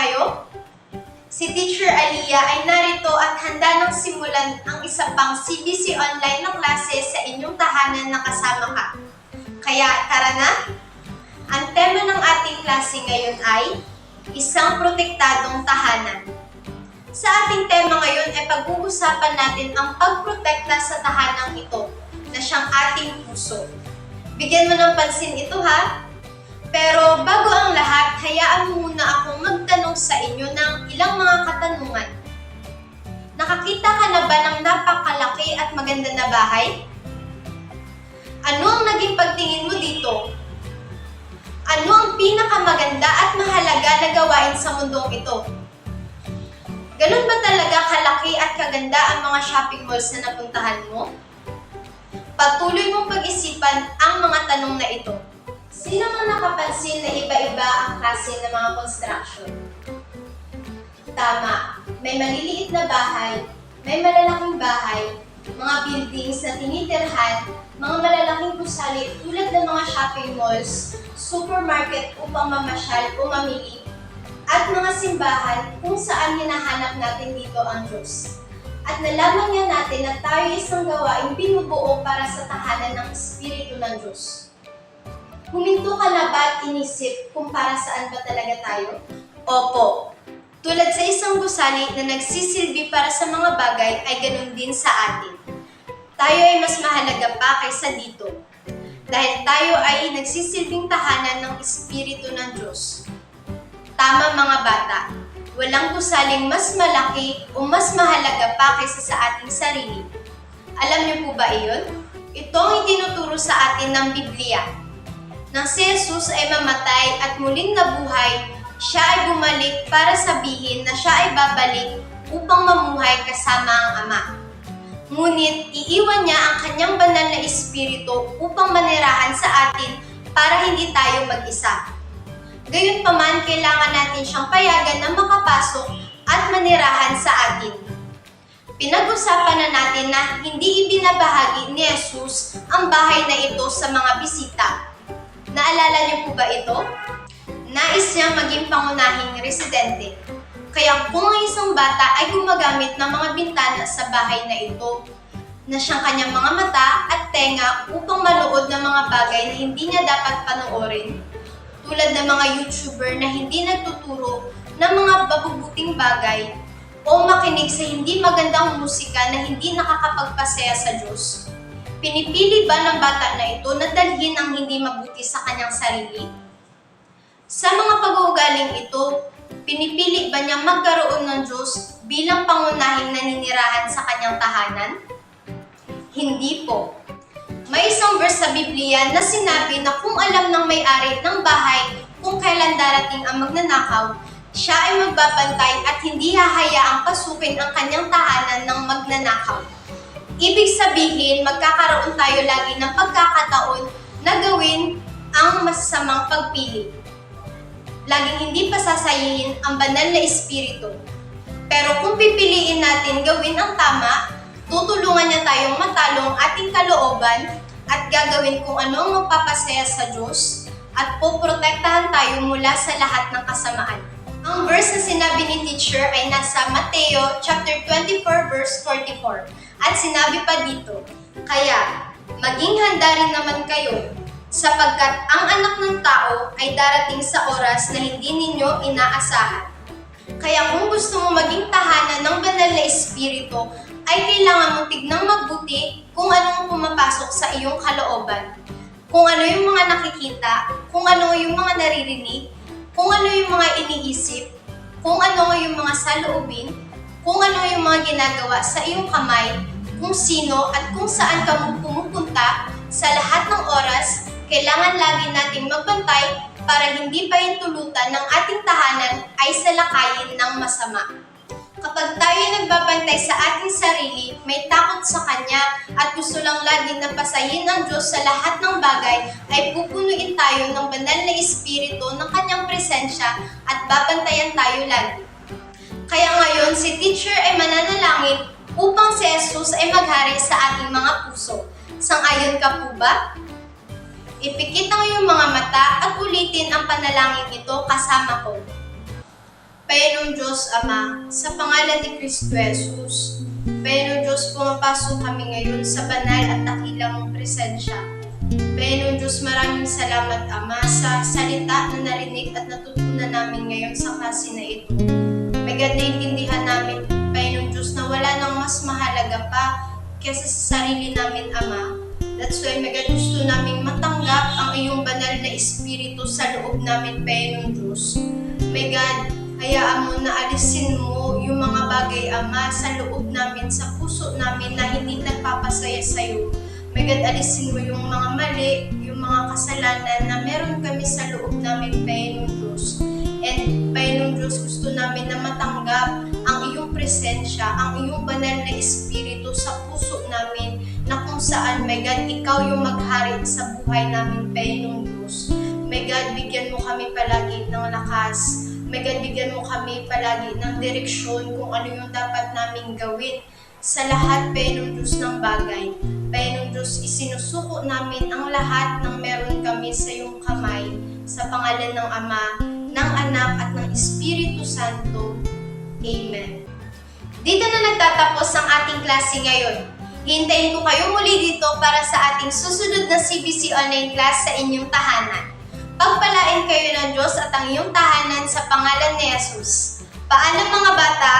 kayo? Si Teacher Aliyah ay narito at handa nang simulan ang isa pang CBC online na klase sa inyong tahanan na kasama ka. Kaya tara na! Ang tema ng ating klase ngayon ay isang protektadong tahanan. Sa ating tema ngayon ay pag-uusapan natin ang pagprotekta sa tahanang ito na siyang ating puso. Bigyan mo ng pansin ito ha! Pero bago ang lahat, hayaan mo muna akong magtanong sa inyo ng ilang mga katanungan. Nakakita ka na ba ng napakalaki at maganda na bahay? Ano ang naging pagtingin mo dito? Ano ang pinakamaganda at mahalaga na gawain sa mundong ito? Ganun ba talaga kalaki at kaganda ang mga shopping malls na napuntahan mo? Patuloy mong pag-isipan ang mga tanong na ito. Sino man nakapansin na iba-iba ang klase ng mga construction? Tama, may maliliit na bahay, may malalaking bahay, mga buildings na tinitirhan, mga malalaking gusali tulad ng mga shopping malls, supermarket upang mamasyal o mamili, at mga simbahan kung saan hinahanap natin dito ang Diyos. At nalaman nga natin na tayo isang gawaing binubuo para sa tahanan ng Espiritu ng Diyos. Huminto ka na ba at inisip kung para saan ba talaga tayo? Opo. Tulad sa isang gusali na nagsisilbi para sa mga bagay ay ganun din sa atin. Tayo ay mas mahalaga pa kaysa dito. Dahil tayo ay nagsisilbing tahanan ng Espiritu ng Diyos. Tama mga bata, walang gusaling mas malaki o mas mahalaga pa kaysa sa ating sarili. Alam niyo po ba iyon? Ito ang itinuturo sa atin ng Biblia. Nang si Jesus ay mamatay at muling nabuhay, siya ay bumalik para sabihin na siya ay babalik upang mamuhay kasama ang Ama. Ngunit iiwan niya ang kanyang banal na espiritu upang manirahan sa atin para hindi tayo mag-isa. Gayunpaman, kailangan natin siyang payagan na makapasok at manirahan sa atin. Pinag-usapan na natin na hindi ibinabahagi ni Jesus ang bahay na ito sa mga bisita. Naalala niyo po ba ito? Nais niyang maging pangunahing residente. Kaya kung ang isang bata ay gumagamit ng mga bintana sa bahay na ito, na siyang kanyang mga mata at tenga upang manood ng mga bagay na hindi niya dapat panoorin, tulad ng mga YouTuber na hindi nagtuturo ng mga mabubuting bagay o makinig sa hindi magandang musika na hindi nakakapagpasaya sa Diyos. Pinipili ba ng bata na ito na dalhin ang hindi mabuti sa kanyang sarili? Sa mga pag-uugaling ito, pinipili ba niyang magkaroon ng Diyos bilang pangunahing naninirahan sa kanyang tahanan? Hindi po. May isang verse sa Biblia na sinabi na kung alam ng may-ari ng bahay kung kailan darating ang magnanakaw, siya ay magbabantay at hindi hahayaang pasukin ang kanyang tahanan ng magnanakaw. Ibig sabihin, magkakaroon tayo lagi ng pagkakataon na gawin ang masasamang pagpili. Laging hindi pasasayihin ang banal na espiritu. Pero kung pipiliin natin gawin ang tama, tutulungan niya tayong matalong ating kalooban at gagawin kung ano ang magpapasaya sa Diyos at poprotektahan tayo mula sa lahat ng kasamaan. Ang verse na sinabi ni teacher ay nasa Mateo chapter 24 verse 44. At sinabi pa dito, kaya maging handa rin naman kayo sapagkat ang anak ng tao ay darating sa oras na hindi ninyo inaasahan. Kaya kung gusto mo maging tahanan ng banal na espiritu, ay kailangan mo tignang mabuti kung anong pumapasok sa iyong kalooban. Kung ano yung mga nakikita, kung ano yung mga naririnig, kung ano yung mga iniisip, kung ano yung mga saloobin, kung ano yung mga ginagawa sa iyong kamay, kung sino at kung saan ka pumupunta, sa lahat ng oras, kailangan lagi nating magbantay para hindi pa yung tulutan ng ating tahanan ay salakayin ng masama. Kapag tayo nagbabantay sa ating sarili, may takot sa Kanya at gusto lang laging napasayin ng Diyos sa lahat ng bagay, ay pupunuin tayo ng banal na espiritu ng Kanyang presensya at babantayan tayo lagi. Kaya ngayon, si teacher ay mananalangin upang si Jesus ay maghari sa ating mga puso. Sang-ayon ka po ba? Ipikit ang iyong mga mata at ulitin ang panalangin ito kasama ko. Panginoong Diyos Ama, sa pangalan ni Kristo Jesus, Panginoong Diyos, pumapasok kami ngayon sa banal at dakilang mong presensya. Panginoong Diyos, maraming salamat Ama sa salita na narinig at natutunan namin ngayon sa klase na ito. May God, naiintindihan namin, Panginoong Diyos, na wala nang mas mahalaga pa kaysa sa sarili namin Ama. That's why, may God, gusto namin matanggap ang iyong banal na espiritu sa loob namin, Panginoong Diyos. May God, hayaan mo na alisin mo yung mga bagay, Ama, sa loob namin, sa puso namin na hindi nagpapasaya sa'yo. May God, alisin mo yung mga mali, yung mga kasalanan na meron kami sa loob namin, Panginoong Diyos. And Panginoong Diyos, gusto namin na matanggap ang iyong presensya, ang iyong banal na espiritu sa puso namin na kung saan, may God, ikaw yung maghari sa buhay namin, Panginoong Diyos. May God, bigyan mo kami palagi ng lakas. May God, bigyan mo kami palagi ng direksyon kung ano yung dapat naming gawin sa lahat, Panginoong Diyos, ng bagay. Panginoong Diyos, isinusuko namin ang lahat ng meron kami sa iyong kamay, sa pangalan ng Ama, ng Anak, at ng Espiritu Santo. Amen. Dito na nagtatapos ang ating klase ngayon. Hintayin ko kayo muli dito para sa ating susunod na CBC online class sa inyong tahanan. Pagpalain kayo ng Diyos at ang iyong tahanan sa pangalan ni Jesus. Paalam mga bata!